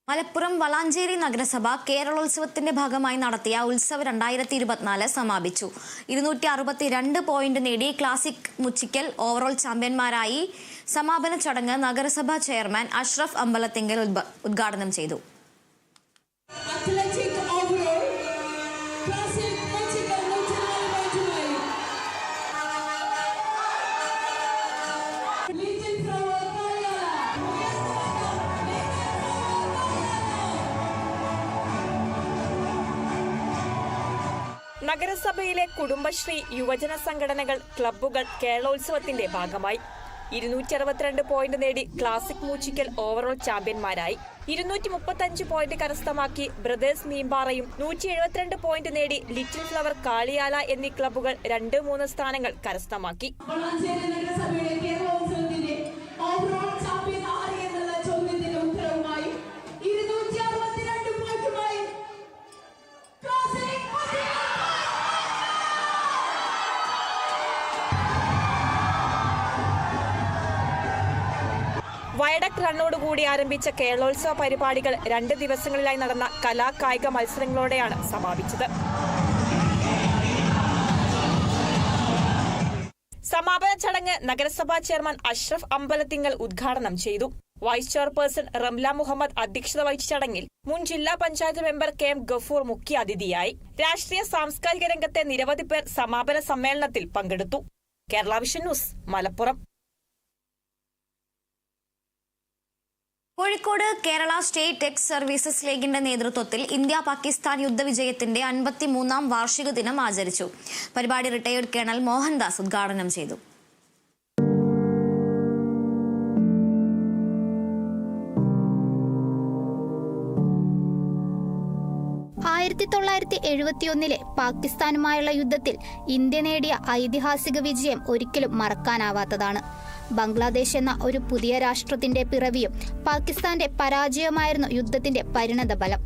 മലപ്പുറം വളാഞ്ചേരി നഗരസഭ കേരളോത്സവത്തിന്റെ ഭാഗമായി നടത്തിയ ഉത്സവ് 2024 സമാപിച്ചു. 262 പോയിന്റ് നേടി ക്ലാസിക് മുച്ചിക്കൽ ഓവറോൾ ചാമ്പ്യന്മാരായി. സമാപന ചടങ്ങ് നഗരസഭാ ചെയർമാൻ അഷ്റഫ് അമ്പലത്തിങ്കൽ ഉദ്ഘാടനം ചെയ്തു. നഗരസഭയിലെ കുടുംബശ്രീ യുവജന സംഘടനകൾ ക്ലബ്ബുകൾ കേരളോത്സവത്തിന്റെ ഭാഗമായി 262 പോയിന്റ് നേടി ക്ലാസിക് മൂച്ചിക്കൽ ഓവറോൾ ചാമ്പ്യന്മാരായി. 235 പോയിന്റ് കരസ്ഥമാക്കി ബ്രദേഴ്സ് മീമ്പാറയും 172 പോയിന്റ് നേടി ലിറ്റിൽ ഫ്ലവർ കാളിയാല എന്നീ ക്ലബ്ബുകൾ 2-3 സ്ഥാനങ്ങൾ കരസ്ഥമാക്കി. വയഡക്ട് റണ്ണോടുകൂടി ആരംഭിച്ച കേരളോത്സവ പരിപാടികൾ 2 ദിവസങ്ങളിലായി നടന്ന കലാകായിക മത്സരങ്ങളോടെയാണ് സമാപിച്ചത്. സമാപന ചടങ്ങ് നഗരസഭാ ചെയർമാൻ അഷ്റഫ് അമ്പലത്തിങ്കൽ ഉദ്ഘാടനം ചെയ്തു. വൈസ് ചെയർപേഴ്സൺ റംല മുഹമ്മദ് അധ്യക്ഷത വഹിച്ച ചടങ്ങിൽ മുൻ ജില്ലാ പഞ്ചായത്ത് മെമ്പർ KM ഗഫൂർ മുഖ്യാതിഥിയായി. രാഷ്ട്രീയ സാംസ്കാരിക രംഗത്തെ നിരവധി പേർ സമാപന സമ്മേളനത്തിൽ പങ്കെടുത്തു. Kerala vision news, Malappuram. Kozhikode Kerala state X services ലീഗിന്റെ നേതൃത്വത്തിൽ ഇന്ത്യ പാകിസ്ഥാൻ യുദ്ധവിജയത്തിന്റെ 53ാം വാർഷിക ദിനം ആചരിച്ചു. പരിപാടി റിട്ടയേർഡ് കേണൽ മോഹൻദാസ് ഉദ്ഘാടനം ചെയ്തു. പാകിസ്ഥാനുമായുള്ള യുദ്ധത്തിൽ ഇന്ത്യ നേടിയ ഐതിഹാസിക വിജയം ഒരിക്കലും മറക്കാനാവാത്തതാണ്. ബംഗ്ലാദേശ് എന്ന ഒരു പുതിയ രാഷ്ട്രത്തിന്റെ പിറവിയും പാകിസ്ഥാന്റെ പരാജയമായിരുന്നു യുദ്ധത്തിന്റെ പരിണതഫലം.